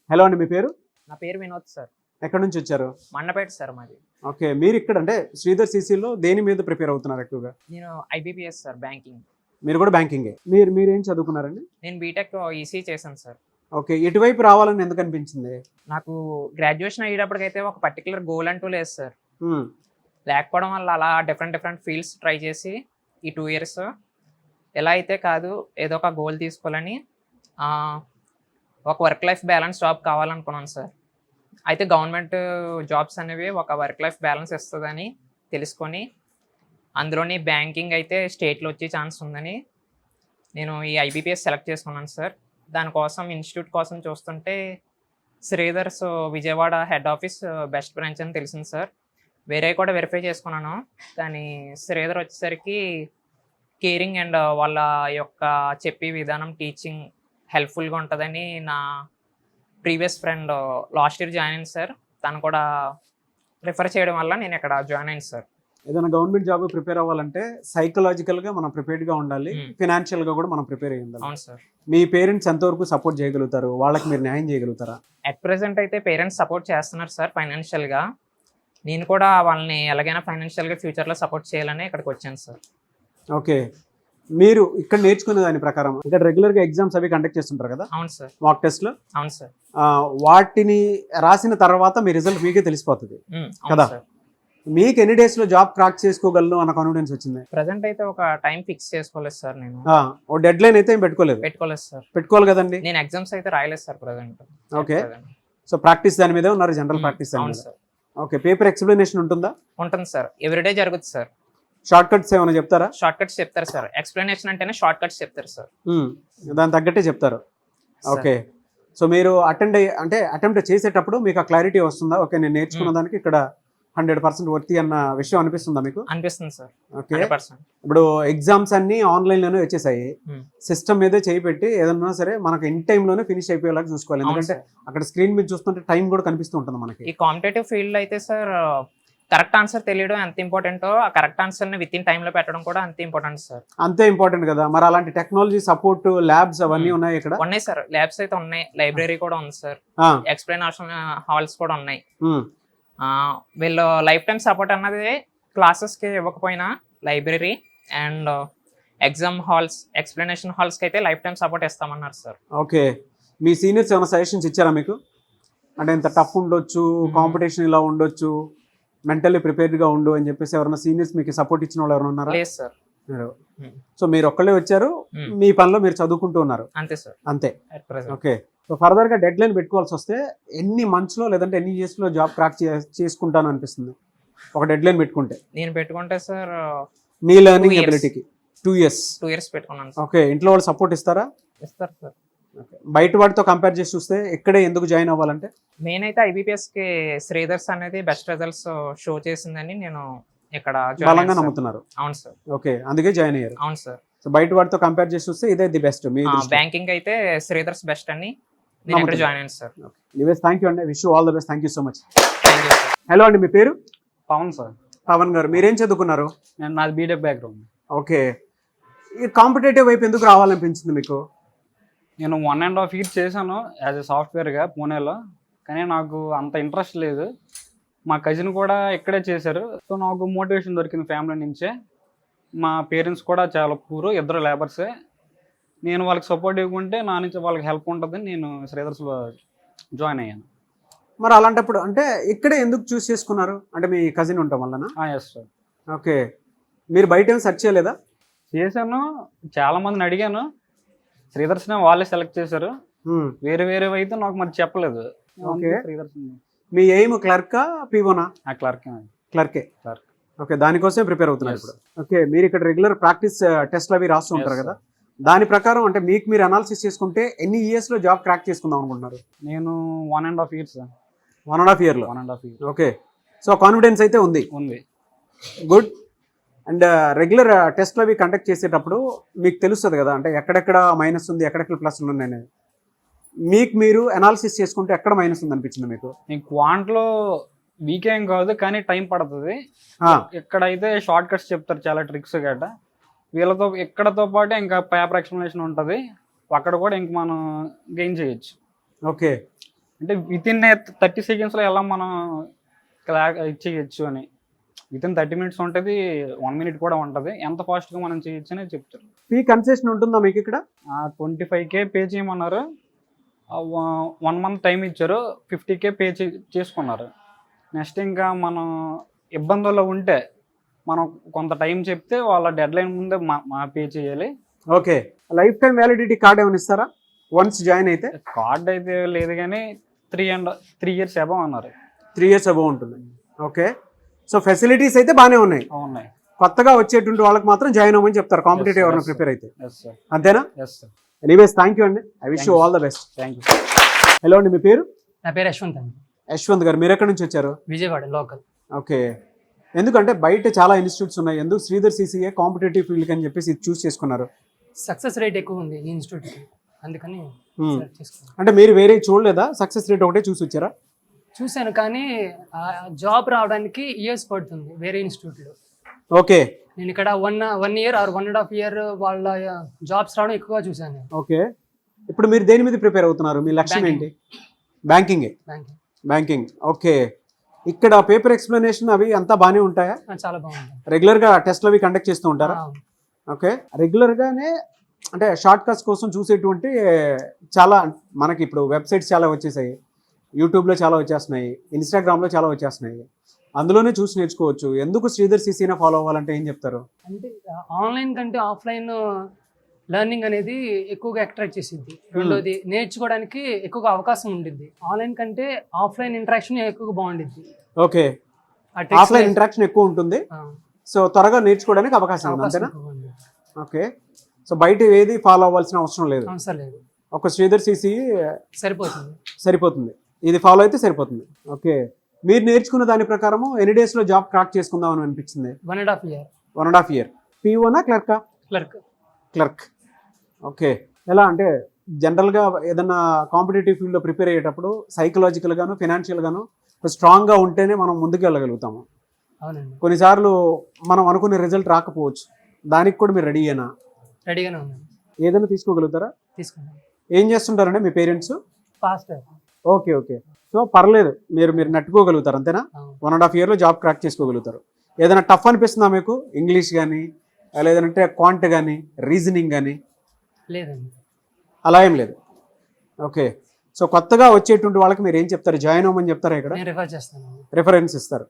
Hello అండి, మీ పేరు? నా పేరు వినోద్ సార్. ఎక్కడి నుంచి వచ్చారు? మండపేట సార్ మాది. ఓకే, మీరు ఇక్కడ అంటే శ్రీధర్ సిసిలో దేని మీద ప్రిపేర్ అవుతున్నారు ఎక్కువగా? నేను ఐబీపీఎస్ సార్, బ్యాంకింగ్. మీరు కూడా బ్యాంకింగే. మీరేం చదువుకున్నారండి? నేను బీటెక్ ఈసీ చేశాను సార్. ఓకే, ఇటువైపు రావాలని ఎందుకు అనిపించింది? నాకు గ్రాడ్యుయేషన్ అయ్యేటప్పటికైతే ఒక పర్టికులర్ గోల్ అంటూ లేదు సార్. మ్మ్. లేకపోవడం వల్ల అలా డిఫరెంట్ ఫీల్డ్స్ ట్రై చేసి ఈ 2 years ఎలా అయితే కాదు, ఏదో ఒక గోల్ తీసుకోవాలని ఒక వర్క్ లైఫ్ బ్యాలెన్స్ జాబ్ కావాలనుకున్నాను సార్. అయితే గవర్నమెంట్ జాబ్స్ అనేవి ఒక వర్క్ లైఫ్ బ్యాలెన్స్ ఇస్తుందని తెలుసుకొని, అందులోని బ్యాంకింగ్ అయితే స్టేట్లో వచ్చే ఛాన్స్ ఉందని నేను ఈ ఐబీపీఎస్ సెలెక్ట్ చేసుకున్నాను సార్. దానికోసం ఇన్స్టిట్యూట్ కోసం చూస్తుంటే Sridhar's Vijayawada head office best branch అని తెలిసింది సార్. వేరే కూడా వెరిఫై చేసుకున్నాను, కానీ శ్రీధర్ వచ్చేసరికి కేరింగ్ అండ్ వాళ్ళ యొక్క చెప్పే విధానం, టీచింగ్ హెల్ప్ఫుల్గా ఉంటుందని నా previous friend last year join అయింది సార్. తను కూడా రిఫర్ చేయడం వల్ల నేను ఇక్కడ జాయిన్ అయింది సార్. ఏదైనా గవర్నమెంట్ జాబ్ ప్రిపేర్ అవ్వాలంటే సైకలాజికల్గా మనం ప్రిపేర్డ్గా ఉండాలి, ఫినాన్షియల్గా కూడా మనం ప్రిపేర్ అయ్యి ఉండాలి. అవును సార్. మీ పేరెంట్స్ ఎంతవరకు సపోర్ట్ చేయగలుగుతారు? వాళ్ళకి మీరు న్యాయం చేయగలుగుతారా? అట్ ప్రెసెంట్ అయితే పేరెంట్స్ సపోర్ట్ చేస్తున్నారు సార్ ఫైనాన్షియల్గా. నేను కూడా వాళ్ళని ఎలాగైనా ఫైనాన్షియల్గా ఫ్యూచర్లో సపోర్ట్ చేయాలని ఇక్కడికి వచ్చాను సార్. ఓకే, మీరు ఇక్కడ నేర్చుకునే దాని ప్రకారం ఇక్కడ రెగ్యులర్గా ఎగ్జామ్స్ అవి కండక్ట్ చేస్తుంటారు కదా? అవును సార్. మాక్ టెస్ట్లు. అవును సార్. వాటిని రాసిన తర్వాత మీ రిజల్ట్ మీకే తెలిసిపోతుంది కదా? మీకు ఎన్ని డేస్ లో జాబ్ క్రాక్ చేసుకోగలను అన్న కాన్ఫిడెన్స్ వచ్చింది? ప్రెసెంట్ అయితే ఒక టైం ఫిక్స్ చేసుకోలేదు సార్. నేను ఓ డెడ్ లైన్ అయితే ఏం పెట్టుకోలేదు సార్. పెట్టుకోవాలి కదండి. నేను ఎగ్జామ్స్ అయితే రాయలేదు sir present. Okay, so practice దాని మీదే ఉన్నారు, జనరల్ ప్రాక్టీస్. అవును సార్. ఓకే, పేపర్ ఎక్స్ప్లెనేషన్ ఉంటుందా? ఉంటుంది సార్, ఎవ్రీడే జరుగుతుంది సార్. షార్ట్ కట్స్ ఏమైనా చెప్తారా? షార్ట్ కట్స్ చెప్తారు సార్. ఎక్స్ప్లెనేషన్ అంటేనే షార్ట్ కట్స్ చెప్తారు సార్. దాని తగ్గట్టే చెప్తారు. ఓకే, సో మీరు అటెంప్ట్ చేసేటప్పుడు మీకు ఆ క్లారిటీ వస్తుందా? ఓకే, నేను నేర్చుకున్న దానికి ఇక్కడ 100% వర్తి అన్న విషయం అనిపిస్తుందా మీకు? అనిపిస్తుంది సార్. ఓకే, ఇప్పుడు ఎగ్జామ్స్ అన్ని ఆన్లైన్ లోనే వచ్చేసాయి. సిస్టమ్ మీదే చేయి పెట్టి ఏదన్నా సరే మనకు ఇన్ టైమ్ లోనే ఫినిష్ అయిపోయేలాగా చూసుకోవాలి. ఎందుకంటే అక్కడ స్క్రీన్ మీద చూస్తుంటే టైం కూడా కనిపిస్తూ ఉంటుంది మనకి. ఈ కాంపిటేటివ్ ఫీల్డ్ అయితే సార్ కరెక్ట్ ఆన్సర్ తెలియడం ఎంత ఇంపార్టెంటో, ఆ కరెక్ట్ ఆన్సర్ ని విత్ ఇన్ టైమ్ లో పెట్టడం కూడా అంతే ఇంపార్టెంట్ సార్. అంతే ఇంపార్టెంట్ కదా. మరి అలాంటి టెక్నాలజీ సపోర్ట్ ల్యాబ్స్ అవన్నీ ఉన్నాయి ఇక్కడ? ఉన్నాయి సార్, ల్యాబ్స్ అయితే ఉన్నాయి, లైబ్రరీ కూడా ఉంది సార్, ఎక్స్ప్లెనేషన్ హాల్స్ కూడా ఉన్నాయి. వీళ్ళు లైఫ్ టైం సపోర్ట్ అన్నది క్లాసెస్ కి ఇవ్వకపోయినా library and exam halls, explanation halls కి అయితే లైఫ్ టైం సపోర్ట్ ఇస్తామన్నారు సార్. ఓకే, మీ సీనియర్స్ ఏమైనా సజెషన్స్ ఇచ్చారా మీకు? అంటే ఇంత టఫ్ ఉండొచ్చు, కాంపిటీషన్ ఇలా ఉండొచ్చు, మెంటల్లీ ప్రిపేర్డ్గా ఉండు అని చెప్పేసి ఎవరైనా సీనియర్స్ మీకు సపోర్ట్ ఇచ్చిన వాళ్ళు ఎవరైనా ఉన్నారా? లేదు సార్. సో మీరు ఒక్కళ్ళే వచ్చారు, మీ పనిలో మీరు చదువుకుంటూ ఉన్నారు అంతే సార్. అంతే. ఓకే, సో ఫర్దర్ గా డెడ్ లైన్ పెట్టుకోవాల్సి వస్తే ఎన్ని మంత్స్ లో లేదంటే ఎన్ని ఇయర్స్ లో జాబ్ క్రాక్ చేసుకుంటాను అనిపిస్తుంది ఒక డెడ్ లైన్ పెట్టుకుంటే? నేను పెట్టుకుంటే సార్ నీ లెర్నింగ్ ఎబిలిటీకి 2 years పెట్టుకున్నాను. ఓకే, ఇంట్లో వాళ్ళు సపోర్ట్ ఇస్తారా? ఇస్తారు సార్. బయట వాటితో కంపేర్ చేసి చూస్తే ఎక్కడే ఎందుకు జాయిన్ అవ్వాలంటే? మెయిన్ అయితే ఐబీపీఎస్ కి శ్రీధర్స్ అనేది బెస్ట్ రిజల్ట్స్ షో చేసిందని నేను ఇక్కడ బలంగా నమ్ముతున్నారు. అవును సార్. ఓకే, అందుకే జాయిన్ అయ్యారు. అవును సార్. సో బయట వాటితో కంపేర్ చేసి చూస్తే ఇదే ది బెస్ట్. మీ బ్యాంకింగ్ అయితే శ్రీధర్స్ బెస్ట్ అని నేను ఇక్కడ జాయిన్ అయ్యాను సార్. నివేస్, థ్యాంక్ యూ అండి, wish you all the best. Thank you so much. Thank you sir. Hello అండి, మీ పేరు? పవన్ సార్. పవన్ గారు, మీరేం చదువుకున్నారు? నాది బీటెక్ బ్యాక్గ్రౌండ్. ఓకే, ఈ కాంపిటేటివ్ వైపు ఎందుకు రావాలనిపించింది మీకు? నేను 1.5 years చేశాను యాజ్ ఎ సాఫ్ట్వేర్గా పూణేలో, కానీ నాకు అంత ఇంట్రెస్ట్ లేదు. మా కజిన్ కూడా ఇక్కడే చేశారు, సో నాకు మోటివేషన్ దొరికింది ఫ్యామిలీ నుంచే. మా పేరెంట్స్ కూడా చాలా పూర్, ఇద్దరు లేబర్సే. నేను వాళ్ళకి సపోర్ట్ ఇవ్వకుంటే నా నుంచి వాళ్ళకి హెల్ప్ ఉంటుందని నేను శ్రీధర్స్లో జాయిన్ అయ్యాను. మరి అలాంటప్పుడు అంటే ఇక్కడే ఎందుకు చూస్ చేసుకున్నారు? అంటే మీ కజిన్ ఉండటం వల్లనా? Yes sir. ఓకే, మీరు బయట ఏం సెర్చ్ చేయలేదా? చేశాను, చాలా మందిని అడిగాను, శ్రీధర్స్నే వాళ్ళే సెలెక్ట్ చేశారు. వేరే అయితే నాకు మరి చెప్పలేదు. ఓకే, శ్రీధర్స్. మీ ఎయిమ్ క్లర్కా పీవోనా? క్లర్కే. ఓకే, దానికోసమే ప్రిపేర్ అవుతున్నారు ఇప్పుడు. ఓకే, మీరు ఇక్కడ రెగ్యులర్ ప్రాక్టీస్ టెస్ట్లు అవి రాస్తూ ఉంటారు కదా, దాని ప్రకారం అంటే మీకు మీరు అనాలిసిస్ చేసుకుంటే ఎన్ని ఇయర్స్ లో జాబ్ క్రాక్ చేసుకుందాం అనుకుంటున్నారు? నేను 1.5 years. 1.5 year లో. 1.5 years. ఓకే, సో కాన్ఫిడెన్స్ అయితే ఉంది. గుడ్. అండ్ రెగ్యులర్ టెస్ట్లు అవి కండక్ట్ చేసేటప్పుడు మీకు తెలుస్తుంది కదా, అంటే ఎక్కడెక్కడ మైనస్ ఉంది, ఎక్కడెక్కడ ప్లస్ ఉన్నాయి అనేది. మీరు అనాలిసిస్ చేసుకుంటే ఎక్కడ మైనస్ ఉంది అనిపించింది మీకు? నేను క్వాంట్లో వీక్ ఏం కాదు, కానీ టైం పడుతుంది. ఇక్కడైతే షార్ట్ కట్స్ చెప్తారు, చాలా ట్రిక్స్ గట్ట. వీళ్ళతో ఇక్కడతో పాటు ఇంకా పేపర్ ఎక్స్ప్లెనేషన్ ఉంటుంది, అక్కడ కూడా ఇంక మనం గెయిన్ చేయొచ్చు. ఓకే, అంటే విత్ ఇన్ 30 సెకండ్స్లో ఎలా మనం చేయొచ్చు అని. విత్ ఇన్ 30 మినిట్స్ ఉంటుంది, 1 మినిట్ కూడా ఉంటుంది. ఎంత ఫాస్ట్గా మనం చేయొచ్చు అని చెప్తారు. ఫీ కన్సెషన్ ఉంటుందా మీకు ఇక్కడ? 25K పే చేయమన్నారు. 1 మంత్ టైం ఇచ్చారు, 50K పే చేసుకున్నారు. నెక్స్ట్ ఇంకా మనం ఇబ్బందుల్లో ఉంటే మనం కొంత టైం చెప్తే వాళ్ళ డెడ్ లైన్ ముందే మా పే చేయాలి. Okay, life time validity card ఏమైనా ఇస్తారా వన్స్ జాయిన్ అయితే? కార్డ్ అయితే లేదు కానీ 3 ఇయర్స్ అబవ్ అన్నారు. 3 ఇయర్స్ అబవ్ ఉంటుంది. ఓకే, సో ఫెసిలిటీస్ అయితే బాగానే ఉన్నాయి. ఉన్నాయి. కొత్తగా వచ్చేటువంటి వాళ్ళకి మాత్రం జాయిన్ అవ్వమని చెప్తారు కాంపిటేటివ్ ఎవరైనా ప్రిపేర్ అయితే. Yes sir. అంతేనా? Yes sir. Anyways thank you అండి. I wish you all the best. Thank you. Hello అండి, మీ పేరు? నా పేరు యశ్వంత్ అండి. యశ్వంత్ గారు, మీరు ఎక్కడి నుంచి వచ్చారు? విజయవాడ లోకల్. ఓకే, ఎందుకంటే బయట చాలా ఇన్స్టిట్యూట్స్ ఉన్నాయి, ఎందుకు శ్రీధర్ సిసిఏ కాంపిటేటివ్ ఫీల్డ్ అని చెప్పేసి ఇది చూస్ చేసుకున్నారు? సక్సెస్ రేట్ ఎక్కువ ఉంది ఈ ఇన్స్టిట్యూట్కి, అందుకని సెలెక్ట్ చేసుకున్నాను. అంటే మీరు వేరే చూడలేదా? సక్సెస్ రేట్ ఒకటే చూసి వచ్చారా? చూశాను, కానీ జాబ్ రావడానికి ఇయర్స్ పడుతుంది వేరే ఇన్స్టిట్యూట్లో. ఓకే, నేను ఇక్కడ 1 ఇయర్ ఆర్ 1.5 ఇయర్ వాళ్ళ జాబ్స్ రావడం ఎక్కువగా చూశాను. ఓకే, ఇప్పుడు మీరు దేని మీద ప్రిపేర్ అవుతున్నారు? మీ లక్ష్యం ఏంటి? బ్యాంకింగే. బ్యాంకింగ్. ఓకే, ఇక్కడ పేపర్ ఎక్స్ప్లెనేషన్ అవి అంతా బాగానే ఉంటాయా? చాలా బాగుంది. రెగ్యులర్గా టెస్ట్లు అవి కండక్ట్ చేస్తూ ఉంటారా? ఓకే, రెగ్యులర్గానే అంటే షార్ట్ కట్స్ కోసం చూసేటువంటి చాలా మనకి ఇప్పుడు వెబ్సైట్స్ చాలా వచ్చేసాయి, యూట్యూబ్లో చాలా వచ్చేస్తున్నాయి, ఇన్స్టాగ్రామ్లో చాలా వచ్చేస్తున్నాయి, అందులోనే చూసి నేర్చుకోవచ్చు. ఎందుకు శ్రీధర్ సిసినే ఫాలో అవ్వాలంటే ఏం చెప్తారు? అంటే ఆన్లైన్ కంటే ఆఫ్లైన్ లెర్నింగ్ అనేది ఎక్కువగా అట్రాక్ట్ చేసింది. రెండోది నేర్చుకోవడానికి ఎక్కువగా అవకాశం ఉండిద్ది. ఆన్లైన్ కంటే ఆఫ్లైన్ ఇంటరాక్షన్ ఎక్కువగా బాగుండిద్ది. ఓకే, ఆఫ్లైన్ ఇంటరాక్షన్ ఎక్కువ ఉంటుంది, సో త్వరగా నేర్చుకోవడానికి అవకాశం ఉంది. అంతేనా? ఓకే, సో బయట ఏది ఫాలో అవ్వాల్సిన అవసరం లేదు. అవసరం లేదు, ఒక శ్రీధర్ సిసి సరిపోతుంది, ఇది ఫాలో అయితే సరిపోతుంది. ఓకే, మీరు నేర్చుకున్న దాని ప్రకారము ఎన్ని డేస్లో జాబ్ క్రాక్ చేసుకుందాం అని అనిపించింది? 1.5 ఇయర్. పిఓనా క్లర్కా? క్లర్క్. ఓకే, ఎలా అంటే జనరల్గా ఏదన్నా కాంపిటేటివ్ ఫీల్డ్లో ప్రిపేర్ అయ్యేటప్పుడు సైకలాజికల్గాను ఫినాన్షియల్గాను స్ట్రాంగ్గా ఉంటేనే మనం ముందుకు వెళ్ళగలుగుతాము. కొన్నిసార్లు మనం అనుకునే రిజల్ట్ రాకపోవచ్చు, దానికి కూడా మీరు రెడీయేనా? రెడీగానే ఉన్నాను. ఏదైనా తీసుకోగలుగుతారా? తీసుకున్నాను. ఏం చేస్తుంటారండి మీ parents? Pastor. Okay okay, so పర్లేదు, మీరు నెట్టుకోగలుగుతారు అంతేనా? 1.5 ఇయర్లో జాబ్ క్రాక్ చేసుకోగలుగుతారు. ఏదైనా టఫ్ అనిపిస్తుందా మీకు? ఇంగ్లీష్ కానీ లేదంటే క్వాంట్ కానీ రీజనింగ్ కానీ? లేదండి, అలా ఏం లేదు. ఓకే, సో కొత్తగా వచ్చేటువంటి వాళ్ళకి మీరు ఏం చెప్తారు? జాయిన్ అవ్వమని చెప్తారా? ఇక్కడ రిఫర్ చేస్తాను, రిఫరెన్స్ ఇస్తారు.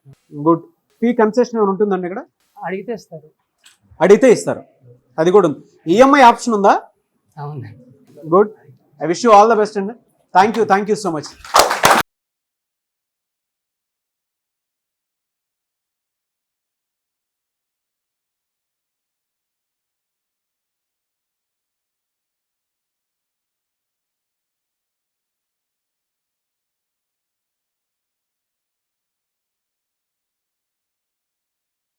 గుడ్. ఫీ కన్సెషన్ ఏమైనా ఉంటుందండి ఇక్కడ? అడిగితే ఇస్తారు, అది కూడా ఉంది. ఈఎంఐ ఆప్షన్ ఉందా? అవును. Good. I wish you all the best అండి. Thank you so much.